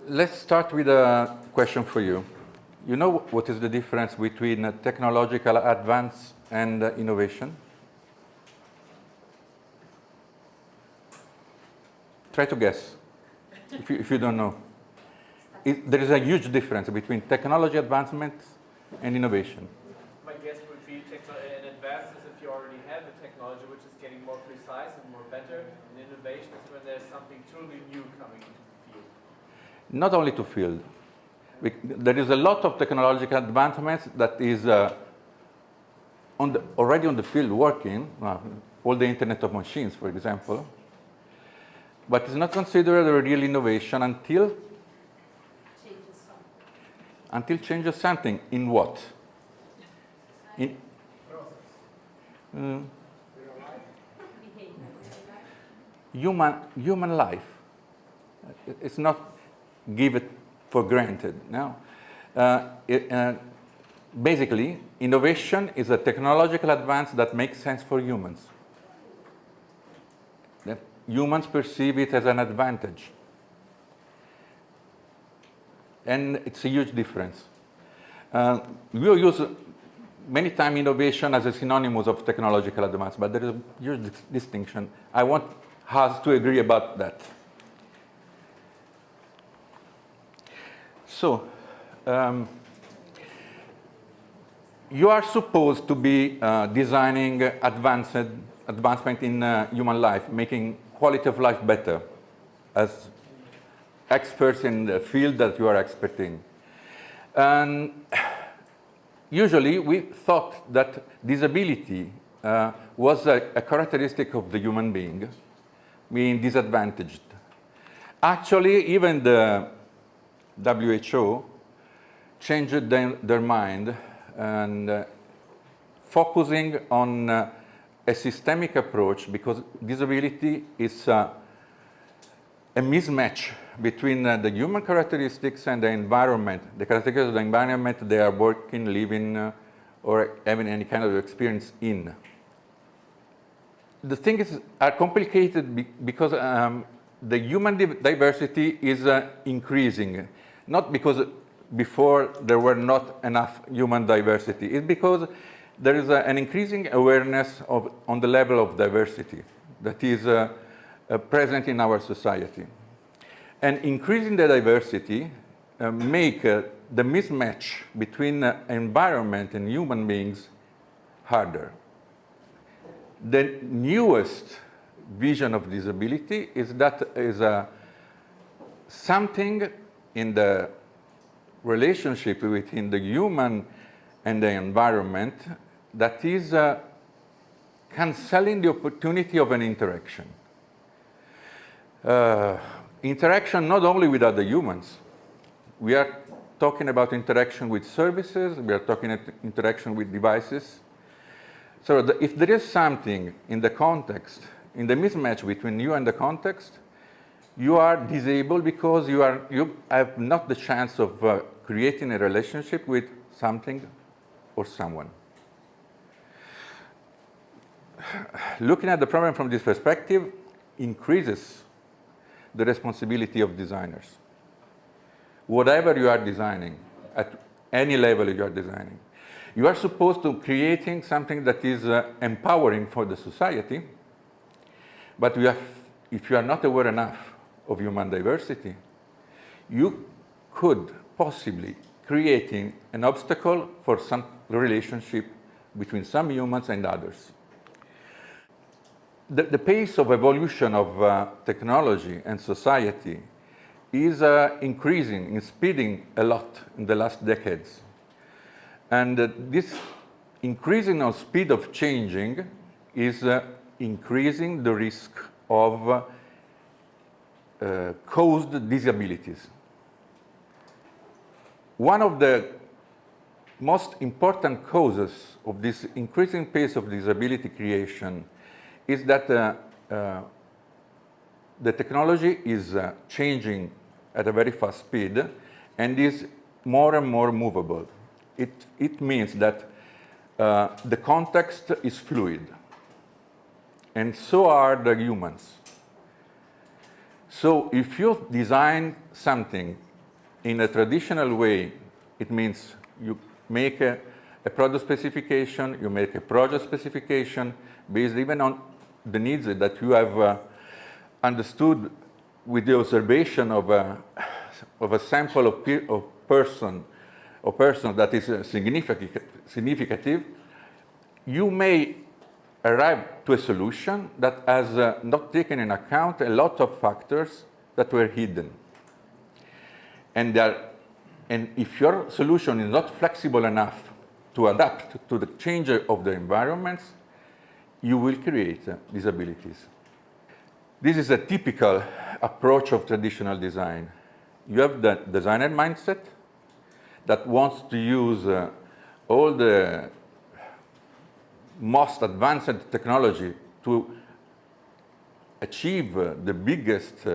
let's start with a question for you. You know what is the difference between technological advance and innovation? Try to guess, if you don't know. There is a huge difference between technology advancement and innovation. My guess would be an advance is if you already have a technology which is getting more precise and more better, and innovation is when there's something truly new coming into the field. Not only to field. There is a lot of technological advancements that is already on the field working, all the Internet of Machines, for example, but it's not considered a real innovation until changes something. In what? In human life. It's not give it for granted. No. Basically, innovation is a technological advance that makes sense for humans. That humans perceive it as an advantage. And it's a huge difference. We will use many times innovation as a synonymous of technological advance, but there is a huge distinction. I want us to agree about that. So, you are supposed to be designing advancement in human life, making quality of life better as experts in the field that you are expert in. And usually we thought that disability was a characteristic of the human being, being disadvantaged. Actually, even the WHO changed their mind and focusing on a systemic approach, because disability is a mismatch between the human characteristics and the environment, the characteristics of the environment they are working, living, or having any kind of experience in. The things are complicated because the human diversity is increasing, not because before there were not enough human diversity. It's because there is an increasing awareness on the level of diversity that is present in our society. And increasing the diversity make the mismatch between environment and human beings harder. The newest vision of disability is that is something in the relationship between the human and the environment that is canceling the opportunity of an interaction. Interaction not only with other humans. We are talking about interaction with services, we are talking about interaction with devices. So if there is something in the context, in the mismatch between you and the context, you are disabled because you have not the chance of creating a relationship with something or someone. Looking at the problem from this perspective increases the responsibility of designers. Whatever you are designing, at any level you are designing, you are supposed to creating something that is empowering for the society, but if you are not aware enough of human diversity, you could possibly creating an obstacle for some relationship between some humans and others. The pace of evolution of technology and society is increasing, speeding a lot in the last decades. And this increasing of speed of changing is increasing the risk of caused disabilities. One of the most important causes of this increasing pace of disability creation is that the technology is changing at a very fast speed and is more and more movable. It means that the context is fluid, and so are the humans. So if you design something in a traditional way, it means you make a product specification, you make a project specification based even on the needs that you have understood with the observation of a sample of persons that is significative. You may arrive to a solution that has not taken into account a lot of factors that were hidden. And if your solution is not flexible enough to adapt to the change of the environments, you will create disabilities. This is a typical approach of traditional design. You have the designer mindset that wants to use all the most advanced technology to achieve the biggest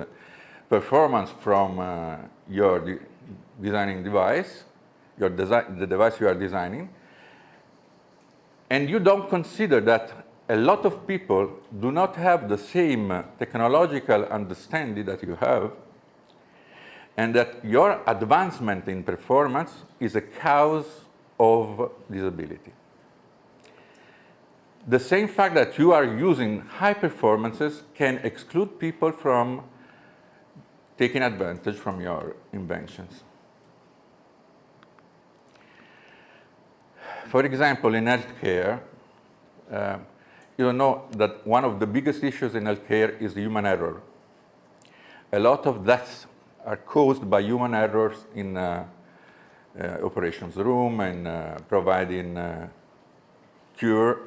performance from your designing device, the device you are designing, and you don't consider that a lot of people do not have the same technological understanding that you have, and that your advancement in performance is a cause of disability. The same fact that you are using high performances can exclude people from taking advantage from your inventions. For example, in healthcare, you know that one of the biggest issues in healthcare is human error. A lot of deaths are caused by human errors in operations room and providing cure.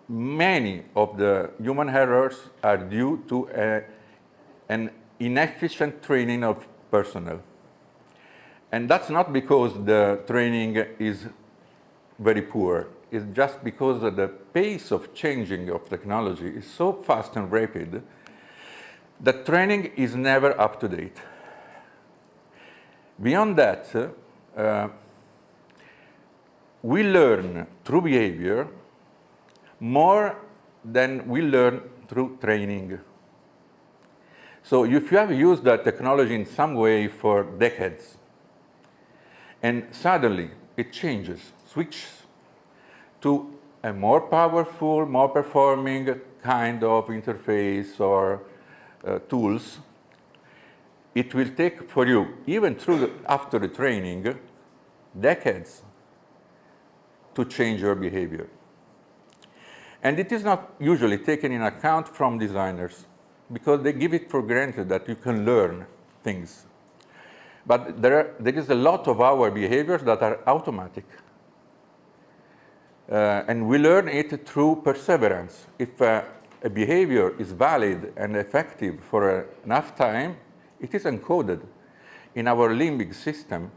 Many of the human errors are due to an inefficient training of personnel. And that's not because the training is very poor. It's just because the pace of changing of technology is so fast and rapid that training is never up to date. Beyond that, we learn through behavior more than we learn through training. So if you have used that technology in some way for decades, and suddenly it changes, switches to a more powerful, more performing kind of interface or tools, it will take for you, even after the training, decades to change your behavior. And it is not usually taken in account from designers because they give it for granted that you can learn things. But there is a lot of our behaviors that are automatic. And we learn it through perseverance. If a behavior is valid and effective for enough time, it is encoded in our limbic system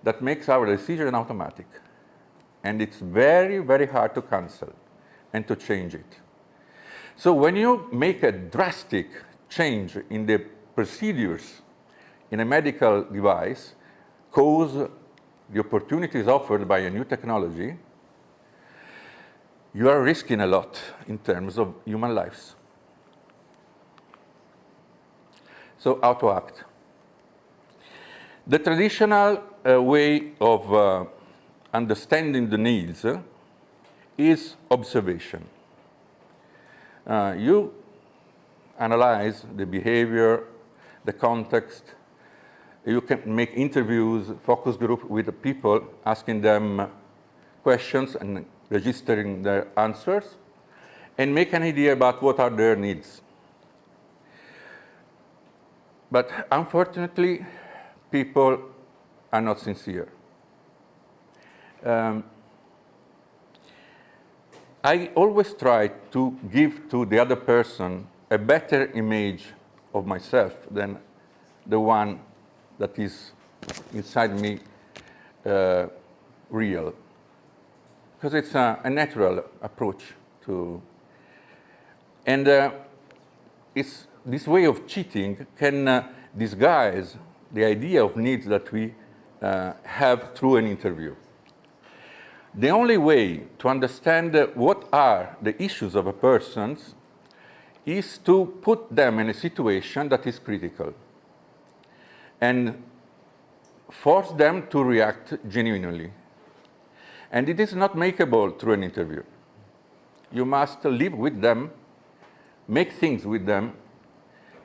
that makes our decision automatic. And it's very, very hard to cancel and to change it. So when you make a drastic change in the procedures in a medical device, cause the opportunities offered by a new technology, you are risking a lot in terms of human lives. So how to act? The traditional way of understanding the needs is observation. You analyze the behavior, the context. You can make interviews, focus group with the people, asking them questions and registering their answers, and make an idea about what are their needs. But unfortunately, people are not sincere. I always try to give to the other person a better image of myself than the one that is inside me real. Because it's a natural approach to, and it's this way of cheating can disguise the idea of needs that we have through an interview. The only way to understand what are the issues of a person is to put them in a situation that is critical. and force them to react genuinely. And it is not makeable through an interview. You must live with them, make things with them,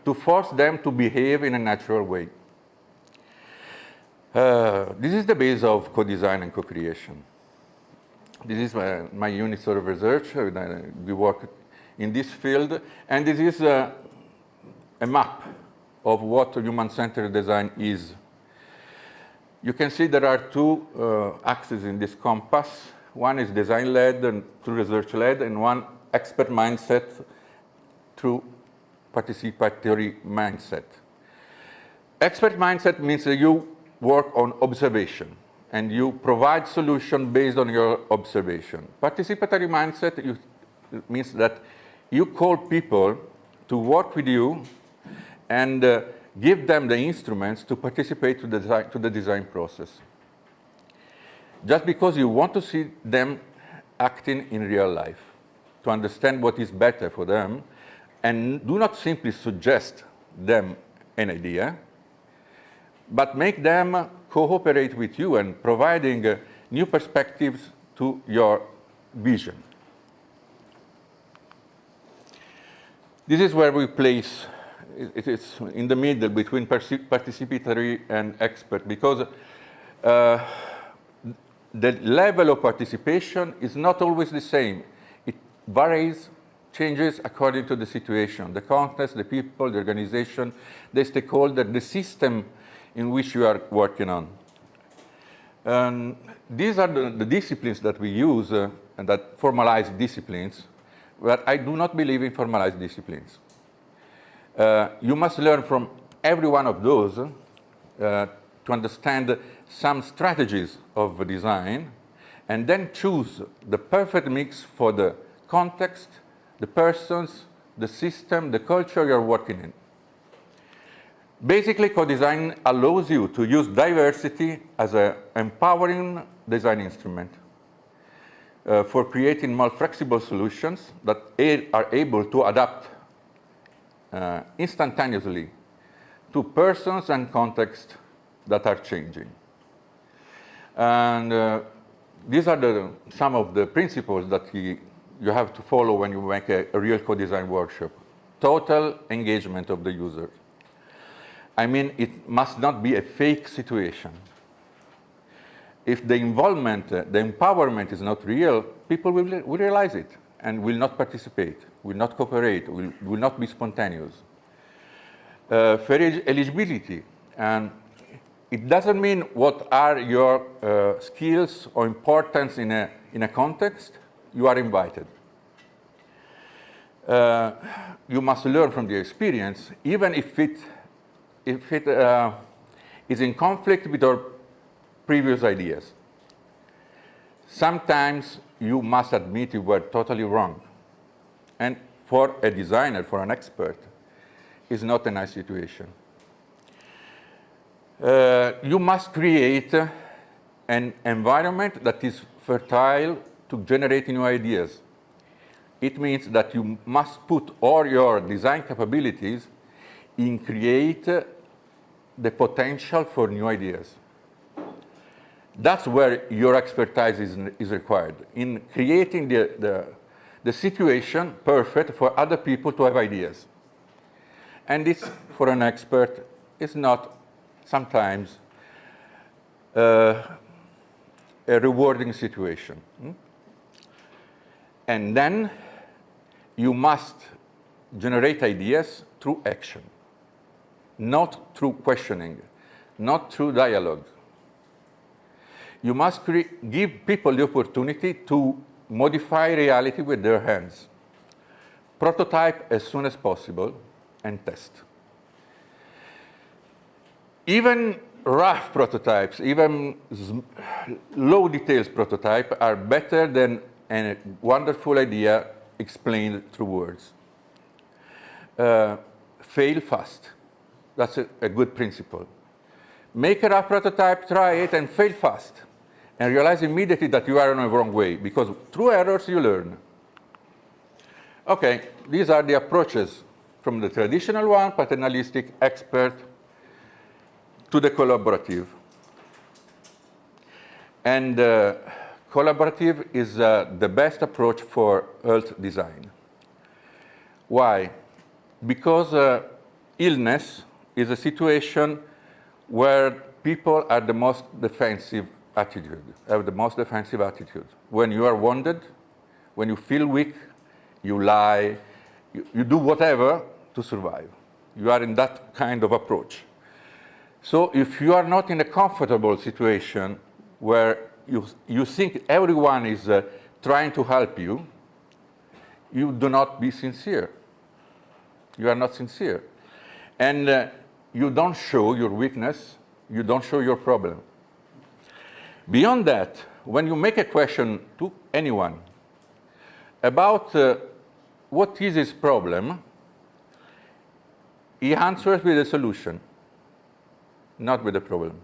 to force them to behave in a natural way. This is the base of co-design and co-creation. This is my unit of research. We work in this field, and this is a map of what human-centered design is. You can see there are two axes in this compass. One is design-led and through research-led, and one expert mindset through participatory mindset. Expert mindset means that you work on observation and you provide solution based on your observation. Participatory mindset means that you call people to work with you and give them the instruments to participate to the design process. Just because you want to see them acting in real life, to understand what is better for them, and do not simply suggest them an idea, but make them cooperate with you and providing new perspectives to your vision. This is where we place, it is in the middle between participatory and expert, because the level of participation is not always the same. It varies, changes according to the situation, the context, the people, the organization, the stakeholder, the system in which you are working on. These are the disciplines that we use and that formalize disciplines, but I do not believe in formalized disciplines. You must learn from every one of those to understand some strategies of design, and then choose the perfect mix for the context, the persons, the system, the culture you're working in. Basically, co-design allows you to use diversity as an empowering design instrument for creating more flexible solutions that are able to adapt instantaneously to persons and contexts that are changing. And these are some of the principles that you have to follow when you make a real co-design workshop. Total engagement of the user. I mean, it must not be a fake situation. If the involvement, the empowerment is not real, people will realize it and will not participate, will not cooperate, will not be spontaneous. Fair eligibility, and it doesn't mean what are your skills or importance in a context. You are invited. You must learn from the experience, even if it is in conflict with your previous ideas. Sometimes you must admit you were totally wrong. And for a designer, for an expert, it's not a nice situation. You must create an environment that is fertile to generate new ideas. It means that you must put all your design capabilities in create the potential for new ideas. That's where your expertise is required, in creating the situation perfect for other people to have ideas. And this, for an expert, is not sometimes a rewarding situation. And then you must generate ideas through action, not through questioning, not through dialogue. You must give people the opportunity to modify reality with their hands, prototype as soon as possible, and test. Even rough prototypes, even low details prototype are better than a wonderful idea explained through words. Fail fast. That's a good principle. Make a rough prototype, try it, and fail fast. And realize immediately that you are on the wrong way, because through errors you learn. Okay, these are the approaches from the traditional one, paternalistic, expert, to the collaborative. And collaborative is the best approach for health design. Why? Because illness is a situation where people are the most defensive attitude, have the most defensive attitude. When you are wounded, when you feel weak, you lie, you do whatever to survive. You are in that kind of approach. So if you are not in a comfortable situation where you think everyone is trying to help you, you do not be sincere. You are not sincere. And you don't show your weakness, you don't show your problem. Beyond that, when you make a question to anyone about what is his problem, he answers with a solution, not with a problem.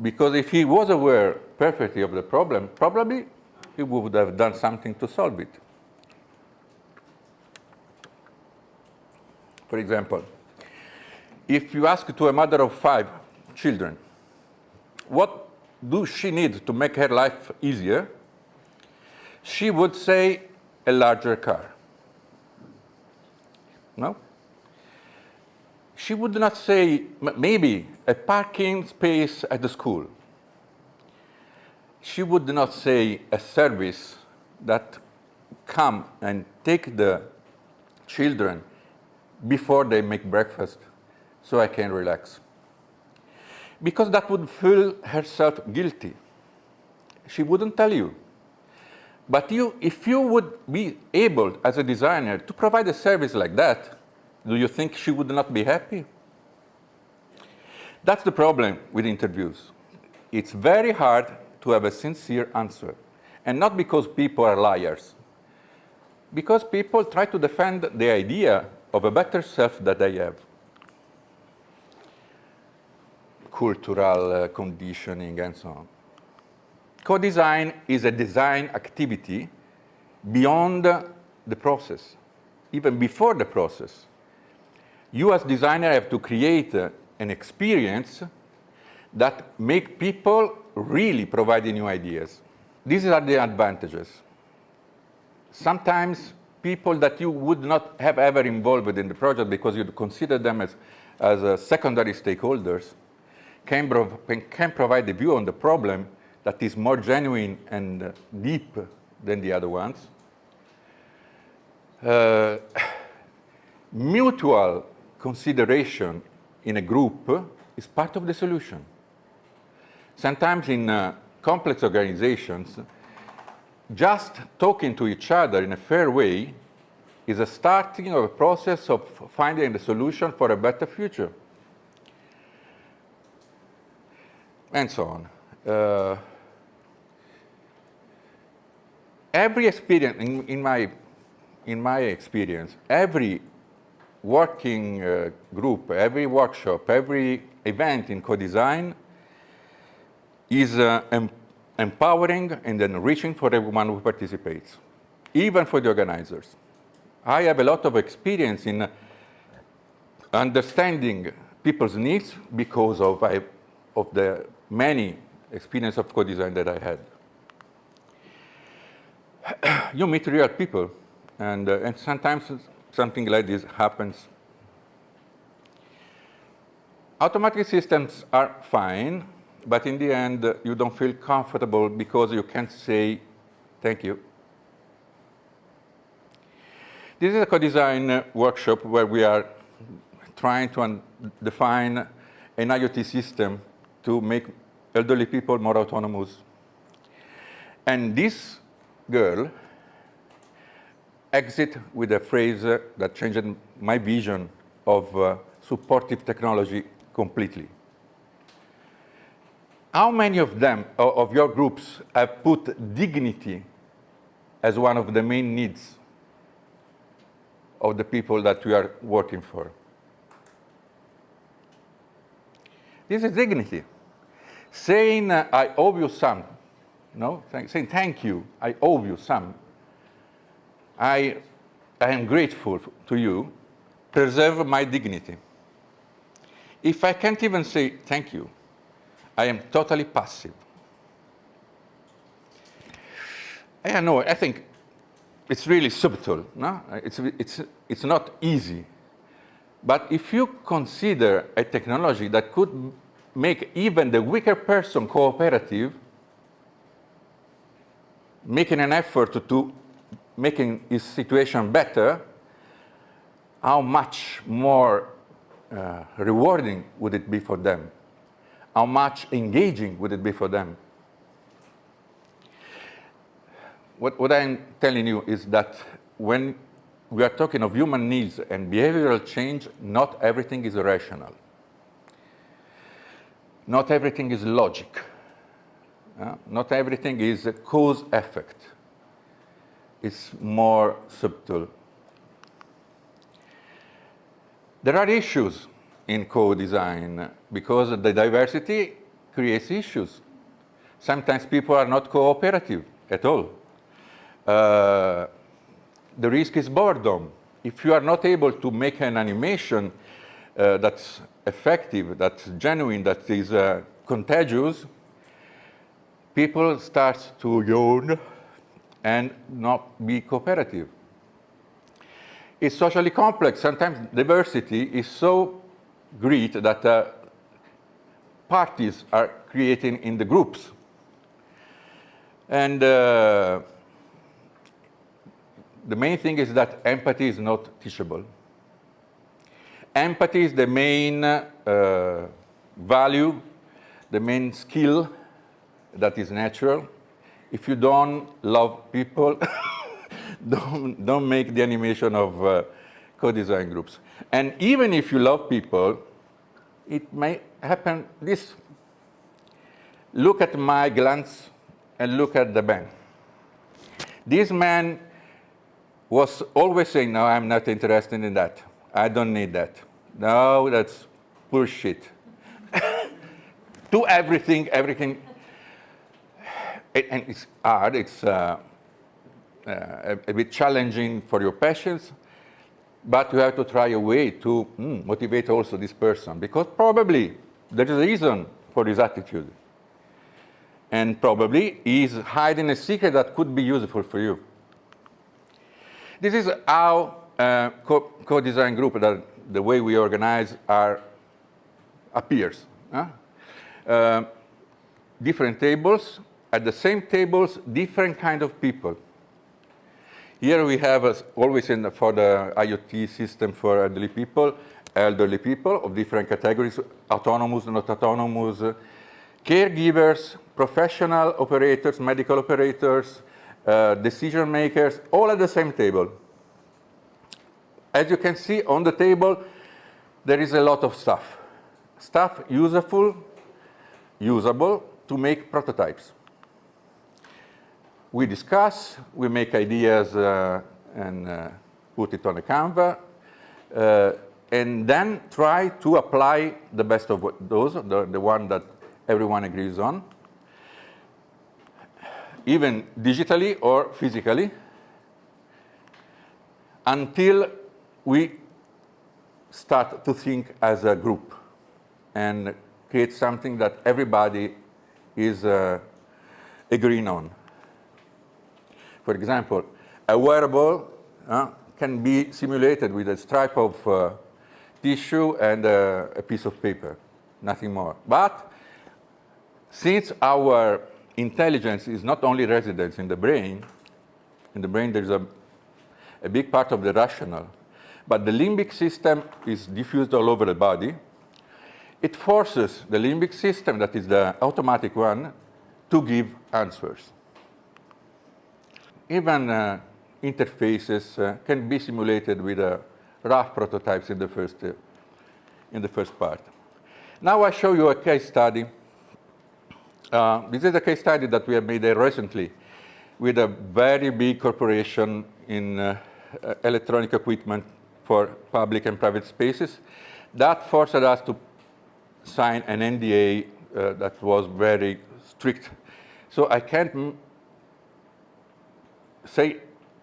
Because if he was aware perfectly of the problem, probably he would have done something to solve it. For example, if you ask to a mother of 5 children, what does she need to make her life easier? She would say a larger car. No? She would not say maybe a parking space at the school. She would not say a service that come and take the children before they make breakfast so I can relax. Because that would feel herself guilty. She wouldn't tell you. But if you would be able, as a designer, to provide a service like that, do you think she would not be happy? That's the problem with interviews. It's very hard to have a sincere answer. And not because people are liars. Because people try to defend the idea of a better self that they have. Cultural conditioning and so on. Co-design is a design activity beyond the process, even before the process. You as designer have to create an experience that make people really provide new ideas. These are the advantages. Sometimes people that you would not have ever involved in the project because you consider them as secondary stakeholders can provide a view on the problem that is more genuine and deep than the other ones. Mutual consideration in a group is part of the solution. Sometimes in complex organizations, just talking to each other in a fair way is a starting of a process of finding the solution for a better future. And so on. Every experience, in my experience, every working group, every workshop, every event in co-design is empowering and enriching for everyone who participates, even for the organizers. I have a lot of experience in understanding people's needs because of the many experience of co-design that I had. You meet real people, and sometimes something like this happens. Automatic systems are fine, but in the end, you don't feel comfortable because you can't say thank you. This is a co-design workshop where we are trying to define an IoT system to make elderly people more autonomous. And this girl exit with a phrase that changed my vision of supportive technology completely. How many of them, of your groups, have put dignity as one of the main needs of the people that we are working for? This is dignity. Saying, I owe you some, no? Saying thank you, I owe you some. I am grateful to you, preserve my dignity. If I can't even say thank you, I am totally passive. I know, I think it's really subtle, no? It's not easy. But if you consider a technology that could make even the weaker person cooperative, making an effort to making his situation better, how much more rewarding would it be for them? How much engaging would it be for them? What I'm telling you is that when we are talking of human needs and behavioral change, not everything is rational. Not everything is logic. Not everything is a cause-effect. It's more subtle. There are issues in co-design because the diversity creates issues. Sometimes people are not cooperative at all. The risk is boredom. If you are not able to make an animation that's effective, that's genuine, that is contagious, people start to yawn and not be cooperative. It's socially complex. Sometimes diversity is so great that parties are creating in the groups. And the main thing is that empathy is not teachable. Empathy is the main value, the main skill that is natural. If you don't love people, don't make the animation of co-design groups. And even if you love people, it may happen this. Look at my glance and look at the man. This man was always saying, no, I'm not interested in that. I don't need that. No, that's bullshit. Do everything. And it's hard, it's a bit challenging for your patients, but you have to try a way to motivate also this person, because probably there is a reason for his attitude. And probably he's hiding a secret that could be useful for you. This is how co-design group, that the way we organize, appears. Different tables. At the same tables, different kind of people. Here we have, always for the IoT system for elderly people of different categories, autonomous, not autonomous, caregivers, professional operators, medical operators, decision makers, all at the same table. As you can see on the table, there is a lot of stuff. Stuff usable to make prototypes. We discuss, we make ideas and put it on a Canva, and then try to apply the best of those, the one that everyone agrees on, even digitally or physically, until we start to think as a group and create something that everybody is agreeing on. For example, a wearable can be simulated with a stripe of tissue and a piece of paper, nothing more. But since our intelligence is not only resident in the brain there's a big part of the rational, but the limbic system is diffused all over the body. It forces the limbic system, that is the automatic one, to give answers. Even interfaces can be simulated with rough prototypes in the first part. Now I show you a case study. This is a case study that we have made recently with a very big corporation in electronic equipment for public and private spaces. That forced us to sign an NDA that was very strict. So I can't say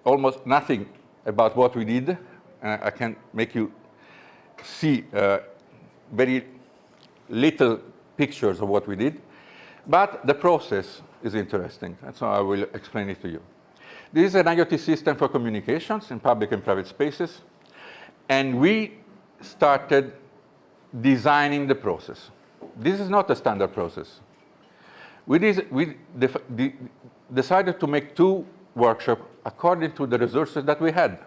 almost nothing about what we did. I can make you see very little pictures of what we did, but the process is interesting, and so I will explain it to you. This is an IoT system for communications in public and private spaces, and we started designing the process. This is not a standard process. We decided to make 2 workshops according to the resources that we had.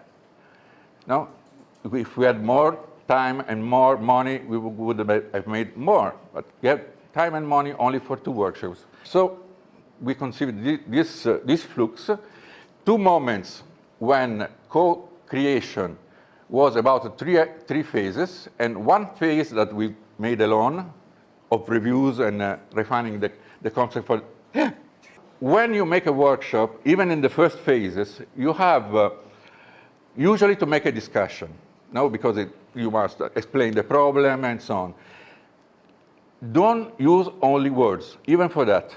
Now, if we had more time and more money, we would have made more, but we have time and money only for 2 workshops. So we conceived this flux, 2 moments when co-creation was about 3 phases, and 1 phase that we made alone of reviews and refining the concept for. When you make a workshop, even in the first phases, you have usually to make a discussion, no, because you must explain the problem and so on. Don't use only words, even for that.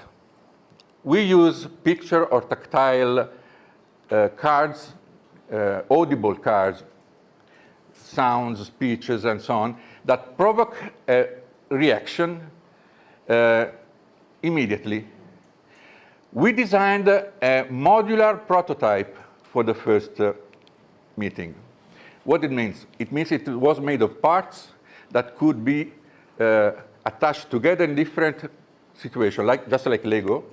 We use picture or tactile cards, audible cards, sounds, speeches, and so on, that provoke a reaction immediately. We designed a modular prototype for the first meeting. What it means? It means it was made of parts that could be attached together in different situations, just like Lego.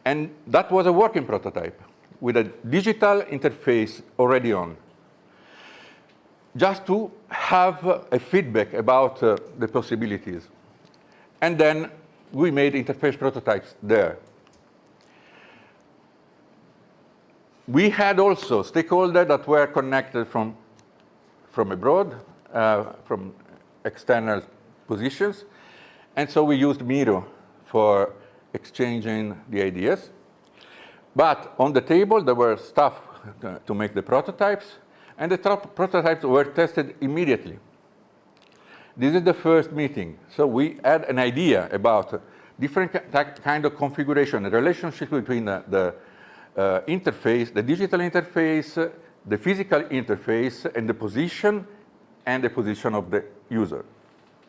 And that was a working prototype with a digital interface already on, just to have a feedback about the possibilities. And then we made interface prototypes there. We had also stakeholders that were connected from abroad, from external positions. And so we used Miro for exchanging the ideas. But on the table, there were stuff to make the prototypes, and the prototypes were tested immediately. This is the first meeting. So we had an idea about different kind of configuration, the relationship between the interface, the digital interface, the physical interface, and the position of the user.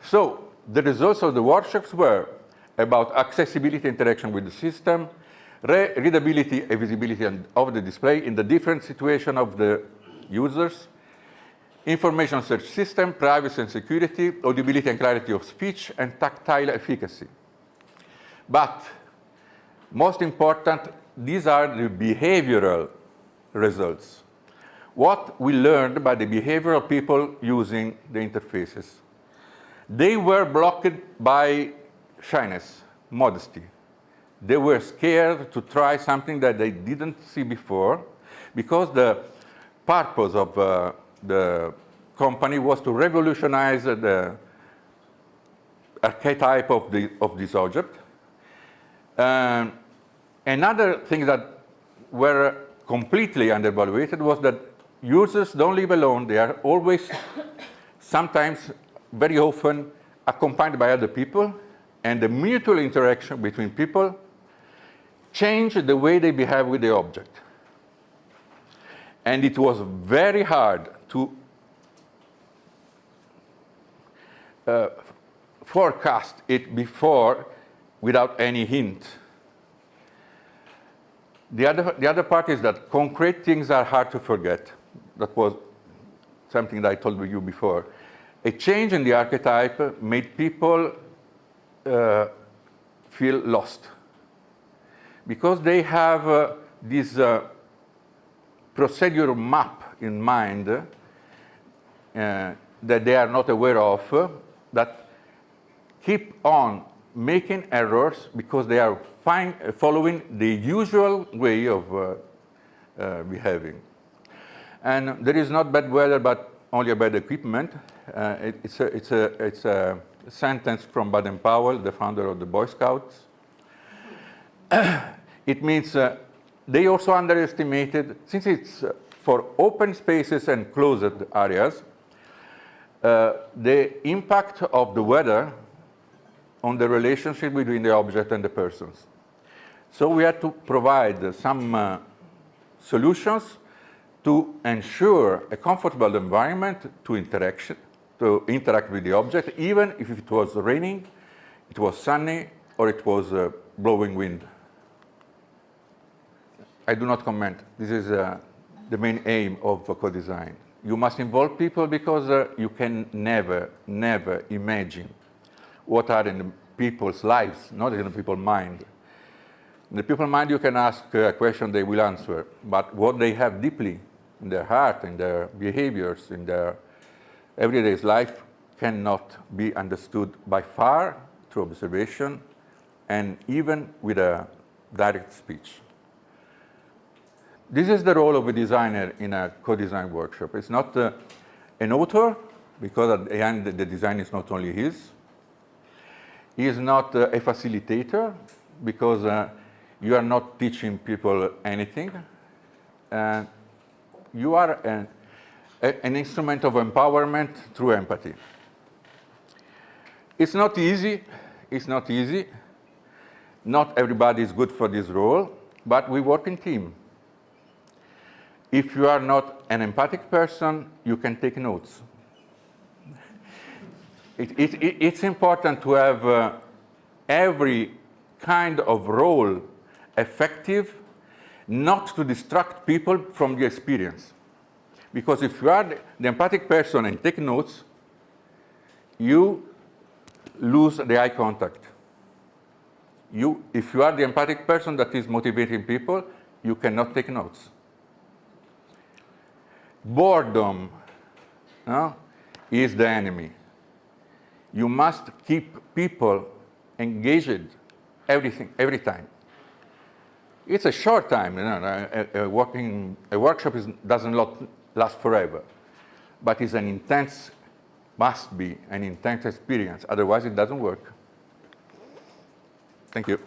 So the results of the workshops were about accessibility, interaction with the system, readability and visibility of the display in the different situation of the users, information search system, privacy and security, audibility and clarity of speech, and tactile efficacy. But most important, these are the behavioral results. What we learned by the behavioral people using the interfaces. They were blocked by shyness, modesty. They were scared to try something that they didn't see before, because the purpose of the company was to revolutionize the archetype of this object. Another thing that were completely undervaluated was that users don't live alone. They are always, sometimes, very often, accompanied by other people, and the mutual interaction between people change the way they behave with the object. And it was very hard to forecast it before without any hint. The other part is that concrete things are hard to forget. That was something that I told you before. A change in the archetype made people feel lost, because they have this procedural map in mind that they are not aware of, that keep on making errors because they are following the usual way of behaving. And there is not bad weather, but only a bad equipment. It's a sentence from Baden-Powell, the founder of the Boy Scouts. It means they also underestimated, since it's for open spaces and closed areas, the impact of the weather on the relationship between the object and the persons. So we had to provide some solutions to ensure a comfortable environment to interact with the object, even if it was raining, it was sunny, or it was blowing wind. I do not comment. This is the main aim of co-design. You must involve people because you can never, never imagine what are in the people's lives, not in the people's mind. In the people's mind, you can ask a question, they will answer. But what they have deeply in their heart, in their behaviors, in their everyday life, cannot be understood by far through observation and even with a direct speech. This is the role of a designer in a co-design workshop. It's not an author, because at the end the design is not only his. He is not a facilitator, because you are not teaching people anything. You are an instrument of empowerment through empathy. It's not easy. It's not easy. Not everybody is good for this role, but we work in team. If you are not an empathic person, you can take notes. It's important to have every kind of role effective, not to distract people from the experience. Because if you are the empathic person and take notes, you lose the eye contact. If you are the empathic person that is motivating people, you cannot take notes. Boredom is the enemy. You must keep people engaged every time. It's a short time. A workshop doesn't last forever, but it's must be an intense experience. Otherwise, it doesn't work. Thank you.